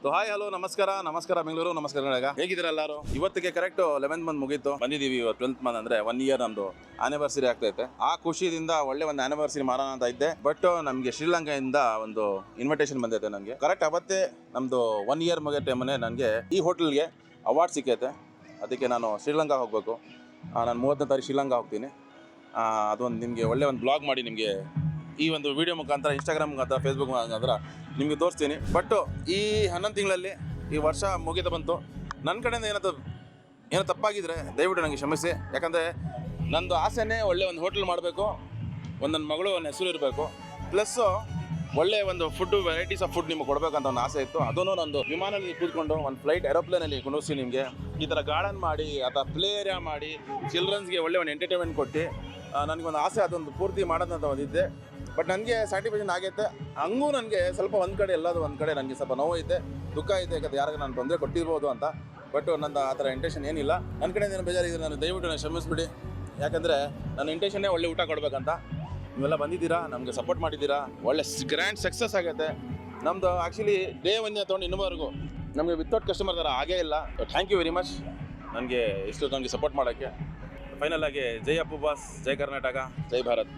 So hi hello ನಮಸ್ಕಾರ ಬೆಂಗಳೂರು, ನಮಸ್ಕಾರ ಕನ್ನಡ. ಹೇಗಿದ್ದೀರಾ ಎಲ್ಲರೂ? ಇವತ್ತಿಗೆ ಕರೆಕ್ಟ್ 11th ಮಂತ್ ಮುಗೀತು, ಬಂದಿದ್ದೀವಿ. ಇವತ್ತು 12th ಮಂತ್ ಅಂದ್ರೆ 1 ಇಯರ್ ನಮ್ದು ಆನಿವರ್ಸರಿ ಆಗ್ತೈತೆ. ಆ ಖುಷಿಯಿಂದ ಒಳ್ಳೆ ಒಂದು ಆನಿವರ್ಸರಿ ಮಾಡೋಣ ಅಂತ ಇದ್ದೆ. ಬಟ್ ನಮಗೆ ಶ್ರೀಲಂಕಾದಿಂದ ಒಂದು ಇನ್ವಿಟೇಷನ್ ಬಂದೈತೆ. ನನಗೆ ಕರೆಕ್ಟ್ ಅವತ್ತೇ ನಮ್ದು 1 ಇಯರ್ ಮುಗಿಯೋ ಟೈಮನ್ನೇ ನನಗೆ ಈ ಹೋಟೆಲ್ಗೆ ಅವಾರ್ಡ್ ಸಿಕ್ಕೈತೆ. ಅದಕ್ಕೆ ನಾನು ಶ್ರೀಲಂಕಾ ಹೋಗಬೇಕು. ನಾನು 30ನೇ ತಾರೀಕು ಶ್ರೀಲಂಕಾ ಹೋಗ್ತೀನಿ. ಅದೊಂದು ನಿಮಗೆ ಒಳ್ಳೆ ಒಂದು ಬ್ಲಾಗ್ ಮಾಡಿ ನಿಮಗೆ ಈ ಒಂದು ವಿಡಿಯೋ ಮುಖಾಂತರ, ಇನ್ಸ್ಟಾಗ್ರಾಮ್ ಮುಖಾಂತರ, ಫೇಸ್ಬುಕ್ ಮುಖಾಂತರ ನಿಮಗೆ ತೋರಿಸ್ತೀನಿ. ಬಟ್ ಈ 11 ತಿಂಗಳಲ್ಲಿ ಈ ವರ್ಷ ಮುಗಿತಾ ಬಂತು. ನನ್ನ ಕಡೆಯಿಂದ ಏನೋ ತಪ್ಪಾಗಿದ್ರೆ ದಯವಿಟ್ಟು ನನಗೆ ಕ್ಷಮಿಸಿ. ಯಾಕಂದರೆ ನಂದು ಆಸೆನೇ ಒಳ್ಳೆ ಒಂದು ಹೋಟೆಲ್ ಮಾಡಬೇಕು, ನನ್ನ ಮಗಳು ಒಂದು ಹೆಸರು ಇರಬೇಕು, ಪ್ಲಸ್ಸು ಒಳ್ಳೆ ಒಂದು ವೆರೈಟೀಸ್ ಆಫ್ ಫುಡ್ ನಿಮಗೆ ಕೊಡಬೇಕಂತ ಒಂದು ಆಸೆ ಇತ್ತು. ಅದನ್ನು ನಂದು ವಿಮಾನದಲ್ಲಿ ಕೂತ್ಕೊಂಡು ಒಂದು ಫ್ಲೈಟ್ ಏರೋಪ್ಲೇನಲ್ಲಿ ಕುಣಿಸಿ ನಿಮಗೆ ಈ ಥರ ಗಾರ್ಡನ್ ಮಾಡಿ, ಅಥವಾ ಪ್ಲೇ ಏರಿಯಾ ಮಾಡಿ, ಚಿಲ್ಡ್ರನ್ಸ್ಗೆ ಒಳ್ಳೆ ಒಂದು ಎಂಟರ್ಟೈನ್ಮೆಂಟ್ ಕೊಟ್ಟು ನನಗೊಂದು ಆಸೆ ಅದೊಂದು ಪೂರ್ತಿ ಮಾಡೋದಂತ ಒಂದಿದ್ದೆ. ಬಟ್ ನನಗೆ ಸ್ಯಾಟಿಸ್ಫ್ಯಾಕ್ಷನ್ ಆಗೈತೆ. ಹಂಗೂ ನನಗೆ ಸ್ವಲ್ಪ ಒಂದು ಕಡೆ ನನಗೆ ಸ್ವಲ್ಪ ನೋವು ಐತೆ, ದುಃಖ ಐತೆ. ಯಾಕಂದ್ರೆ ಯಾರಿಗೆ ನಾನು ತೊಂದರೆ ಕೊಟ್ಟಿರ್ಬೋದು ಅಂತ. ಬಟ್ ನನ್ನ ಆ ಥರ ಇಂಟೆನ್ಷನ್ ಏನಿಲ್ಲ. ನನ್ನ ಕಡೆಯಿಂದ ಏನು ಬೇಜಾರಿದ್ರೆ ನಾನು ದಯವಿಟ್ಟು ನಾನು ಕ್ಷಮಿಸ್ಬಿಡಿ. ಯಾಕಂದರೆ ನನ್ನ ಇಂಟೆನ್ಷನ್ನೇ ಒಳ್ಳೆ ಊಟ ಕೊಡಬೇಕಂತ. ನೀವೆಲ್ಲ ಬಂದಿದ್ದೀರಾ, ನಮಗೆ ಸಪೋರ್ಟ್ ಮಾಡಿದ್ದೀರಾ, ಒಳ್ಳೆ ಗ್ರ್ಯಾಂಡ್ ಸಕ್ಸಸ್ ಆಗೈತೆ ನಮ್ಮದು. ಆ್ಯಕ್ಚುಲಿ ಡೇ 1 ತೊಗೊಂಡು ಇನ್ನೂವರೆಗೂ ನಮಗೆ ವಿತೌಟ್ ಕಸ್ಟಮರ್ ಥರ ಆಗೇ ಇಲ್ಲ. ಥ್ಯಾಂಕ್ ಯು ವೆರಿ ಮಚ್ ನನಗೆ ಇಷ್ಟು ನನಗೆ ಸಪೋರ್ಟ್ ಮಾಡೋಕ್ಕೆ. ಫೈನಲ್ ಆಗಿ ಜೈ ಅಪ್ಪು ಬಾಸ್, ಜೈ ಕರ್ನಾಟಕ, ಜೈ ಭಾರತ್.